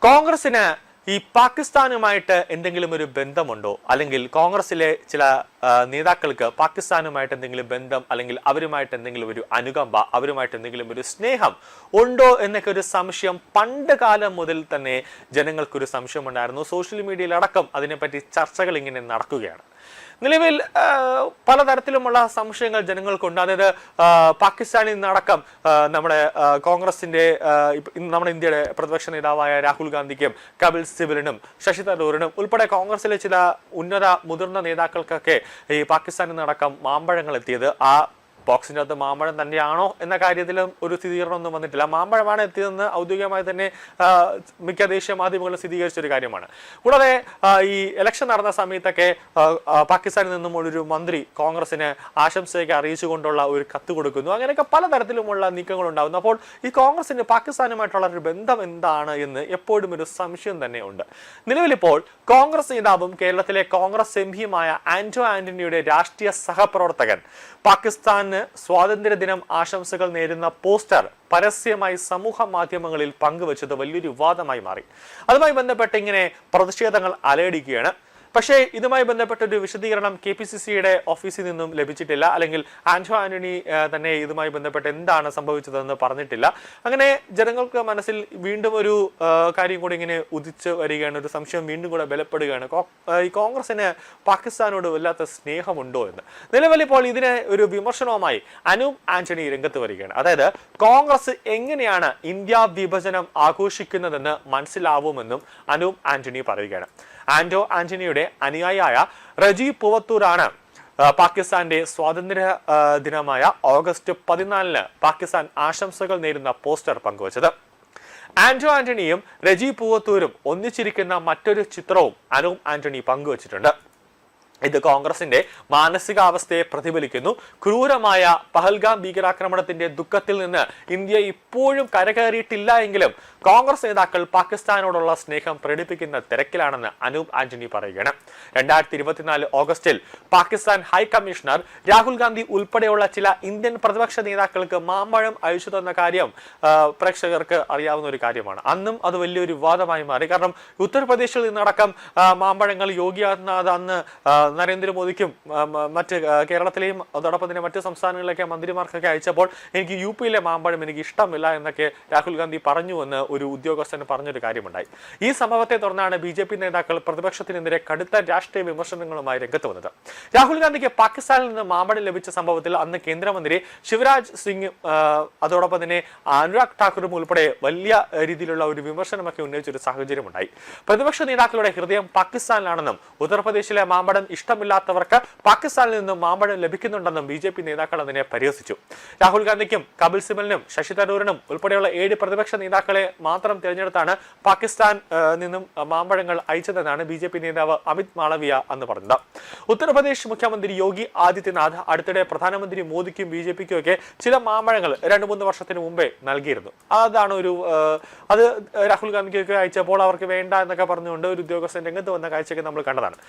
കോൺഗ്രസിന് ഈ പാകിസ്ഥാനുമായിട്ട് എന്തെങ്കിലും ഒരു ബന്ധമുണ്ടോ, അല്ലെങ്കിൽ കോൺഗ്രസിലെ ചില നേതാക്കൾക്ക് പാകിസ്ഥാനുമായിട്ട് എന്തെങ്കിലും ബന്ധം, അല്ലെങ്കിൽ അവരുമായിട്ട് എന്തെങ്കിലും ഒരു അനുകമ്പ, അവരുമായിട്ട് എന്തെങ്കിലും ഒരു സ്നേഹം ഉണ്ടോ എന്നൊക്കെ ഒരു സംശയം പണ്ട് കാലം മുതൽ തന്നെ ജനങ്ങൾക്കൊരു സംശയമുണ്ടായിരുന്നു. സോഷ്യൽ മീഡിയയിൽ അടക്കം അതിനെപ്പറ്റി ചർച്ചകൾ ഇങ്ങനെ നടക്കുകയാണ്. നിലവിൽ പലതരത്തിലുമുള്ള സംശയങ്ങൾ ജനങ്ങൾക്കുണ്ട്. അതായത് പാകിസ്ഥാനിൽ നിന്നടക്കം നമ്മുടെ കോൺഗ്രസിന്റെ നമ്മുടെ ഇന്ത്യയുടെ പ്രതിപക്ഷ നേതാവായ രാഹുൽ ഗാന്ധിക്കും കപിൽ സിബലിനും ശശി തരൂരിനും ഉൾപ്പെടെ കോൺഗ്രസിലെ ചില മുതിർന്ന നേതാക്കൾക്കൊക്കെ ഈ പാകിസ്ഥാനിൽ നിന്നടക്കം മാമ്പഴങ്ങൾ എത്തിയത് ആ ബോക്സിൻ്റെ അകത്ത് മാമ്പഴം തന്നെയാണോ എന്ന കാര്യത്തിലും ഒരു സ്ഥിരീകരണമൊന്നും വന്നിട്ടില്ല. മാമ്പഴമാണ് എത്തിയതെന്ന് ഔദ്യോഗികമായി തന്നെ മിക്ക ദേശീയ മാധ്യമങ്ങളും സ്ഥിരീകരിച്ച ഒരു കാര്യമാണ്. കൂടാതെ ഈ ഇലക്ഷൻ നടന്ന സമയത്തൊക്കെ പാകിസ്ഥാനിൽ നിന്നും ഒരു മന്ത്രി കോൺഗ്രസിന് ആശംസയൊക്കെ അറിയിച്ചുകൊണ്ടുള്ള ഒരു കത്ത് കൊടുക്കുന്നു. അങ്ങനെയൊക്കെ പലതരത്തിലുമുള്ള നീക്കങ്ങൾ ഉണ്ടാകുന്നു. അപ്പോൾ ഈ കോൺഗ്രസിന് പാകിസ്ഥാനുമായിട്ടുള്ള ഒരു ബന്ധം എന്താണ് എന്ന് എപ്പോഴും ഒരു സംശയം തന്നെ ഉണ്ട്. നിലവിലിപ്പോൾ കോൺഗ്രസ് നേതാവും കേരളത്തിലെ കോൺഗ്രസ് എംപിയുമായ ആന്റോ ആന്റണിയുടെ രാഷ്ട്രീയ സഹപ്രവർത്തകൻ പാകിസ്ഥാൻ സ്വാതന്ത്ര്യദിനം ആശംസകൾ നേരുന്ന പോസ്റ്റർ പരസ്യമായി സമൂഹ മാധ്യമങ്ങളിൽ പങ്കുവച്ചത് വലിയൊരു വിവാദമായി മാറി. അതുമായി ബന്ധപ്പെട്ട് ഇങ്ങനെ പ്രതിഷേധങ്ങൾ അലയടിക്കുകയാണ്. പക്ഷേ ഇതുമായി ബന്ധപ്പെട്ട ഒരു വിശദീകരണം KPCCയുടെ ഓഫീസിൽ നിന്നും ലഭിച്ചിട്ടില്ല, അല്ലെങ്കിൽ ആന്റോ ആന്റണി തന്നെ ഇതുമായി ബന്ധപ്പെട്ട് എന്താണ് സംഭവിച്ചതെന്ന് പറഞ്ഞിട്ടില്ല. അങ്ങനെ ജനങ്ങൾക്ക് മനസ്സിൽ വീണ്ടും ഒരു കാര്യം കൂടി ഇങ്ങനെ ഉദിച്ച് വരികയാണ്, ഒരു സംശയം വീണ്ടും കൂടെ ബലപ്പെടുകയാണ്. ഈ കോൺഗ്രസിന് പാകിസ്ഥാനോട് വല്ലാത്ത സ്നേഹമുണ്ടോ എന്ന്. നിലവിലിപ്പോൾ ഇതിനെ ഒരു വിമർശനവുമായി അനൂപ് ആന്റണി രംഗത്ത് വരികയാണ്. അതായത് കോൺഗ്രസ് എങ്ങനെയാണ് ഇന്ത്യ വിഭജനം ആഘോഷിക്കുന്നതെന്ന് മനസ്സിലാവുമെന്നും അനൂപ് ആന്റണി പറയുകയാണ്. ആന്റോ ആന്റണിയുടെ അനുയായിയായ റജീവ് പൂവത്തൂരാണ് പാകിസ്ഥാന്റെ സ്വാതന്ത്ര്യ ദിനമായ ഓഗസ്റ്റ് 14 പാകിസ്ഥാൻ ആശംസകൾ നേരുന്ന പോസ്റ്റർ പങ്കുവച്ചത്. ആന്റോ ആന്റണിയും റജീവ് പൂവത്തൂരും ഒന്നിച്ചിരിക്കുന്ന മറ്റൊരു ചിത്രവും അനൂപ് ആന്റണി പങ്കുവച്ചിട്ടുണ്ട്. ഇത് കോൺഗ്രസിന്റെ മാനസികാവസ്ഥയെ പ്രതിഫലിക്കുന്നു. ക്രൂരമായ പഹൽഗാം ഭീകരാക്രമണത്തിന്റെ ദുഃഖത്തിൽ നിന്ന് ഇന്ത്യ ഇപ്പോഴും കരകയറിയിട്ടില്ല എങ്കിലും കോൺഗ്രസ് നേതാക്കൾ പാകിസ്ഥാനോടുള്ള സ്നേഹം പ്രകടിപ്പിക്കുന്ന തിരക്കിലാണെന്ന് അനൂപ് ആന്റണി പറയുകയാണ്. 2024 ഓഗസ്റ്റിൽ പാകിസ്ഥാൻ ഹൈക്കമ്മീഷണർ രാഹുൽ ഗാന്ധി ഉൾപ്പെടെയുള്ള ചില ഇന്ത്യൻ പ്രതിപക്ഷ നേതാക്കൾക്ക് മാമ്പഴം അയച്ചു തന്ന കാര്യം പ്രേക്ഷകർക്ക് അറിയാവുന്ന ഒരു കാര്യമാണ്. അന്നും അത് വലിയൊരു വിവാദമായി മാറി. കാരണം ഉത്തർപ്രദേശിൽ നിന്നടക്കം മാമ്പഴങ്ങൾ യോഗി ആദിത്യനാഥ് അന്ന് നരേന്ദ്രമോദിക്കും മറ്റ് കേരളത്തിലെയും അതോടൊപ്പം തന്നെ മറ്റ് സംസ്ഥാനങ്ങളിലൊക്കെ മന്ത്രിമാർക്കൊക്കെ അയച്ചപ്പോൾ എനിക്ക് UP-യിലെ മാമ്പഴം എനിക്ക് ഇഷ്ടമില്ല എന്നൊക്കെ രാഹുൽ ഗാന്ധി പറഞ്ഞുവെന്ന് ഒരു ഉദ്യോഗസ്ഥന് പറഞ്ഞൊരു കാര്യമുണ്ടായി. ഈ സംഭവത്തെ തുടർന്നാണ് BJP നേതാക്കൾ പ്രതിപക്ഷത്തിനെതിരെ കടുത്ത രാഷ്ട്രീയ വിമർശനങ്ങളുമായി രംഗത്ത് വന്നത്. രാഹുൽ ഗാന്ധിക്ക് പാകിസ്ഥാനിൽ നിന്ന് മാമ്പഴം ലഭിച്ച സംഭവത്തിൽ അന്ന് കേന്ദ്രമന്ത്രി ശിവരാജ് സിംഗ് അതോടൊപ്പം തന്നെ അനുരാഗ് ഠാക്കൂറും ഉൾപ്പെടെ വലിയ രീതിയിലുള്ള ഒരു വിമർശനമൊക്കെ ഉന്നയിച്ചൊരു സാഹചര്യമുണ്ടായി. പ്രതിപക്ഷ നേതാക്കളുടെ ഹൃദയം പാകിസ്ഥാനിലാണെന്നും ഉത്തർപ്രദേശിലെ മാമ്പഴം ഇഷ്ടമില്ലാത്തവർക്ക് പാകിസ്ഥാനിൽ നിന്നും മാമ്പഴം ലഭിക്കുന്നുണ്ടെന്നും BJP നേതാക്കൾ അതിനെ പരിഹസിച്ചു. രാഹുൽ ഗാന്ധിക്കും കപിൽ സിബലിനും ശശി തരൂരിനും ഉൾപ്പെടെയുള്ള 7 പ്രതിപക്ഷ നേതാക്കളെ മാത്രം തിരഞ്ഞെടുത്താണ് പാകിസ്ഥാൻ നിന്നും മാമ്പഴങ്ങൾ അയച്ചതെന്നാണ് BJP നേതാവ് അമിത് മാളവിയ അന്ന് പറഞ്ഞത്. ഉത്തർപ്രദേശ് മുഖ്യമന്ത്രി യോഗി ആദിത്യനാഥ് അടുത്തിടെ പ്രധാനമന്ത്രി മോദിക്കും BJPക്കും ഒക്കെ ചില മാമ്പഴങ്ങൾ 2-3 വർഷത്തിന് മുമ്പേ നൽകിയിരുന്നു. അതാണ് അത് രാഹുൽ ഗാന്ധിക്കൊക്കെ അയച്ചപ്പോൾ അവർക്ക് വേണ്ട എന്നൊക്കെ പറഞ്ഞുകൊണ്ട് ഒരു ഉദ്യോഗസ്ഥൻ രംഗത്ത് വന്ന കാഴ്ചയൊക്കെ നമ്മൾ കണ്ടതാണ്.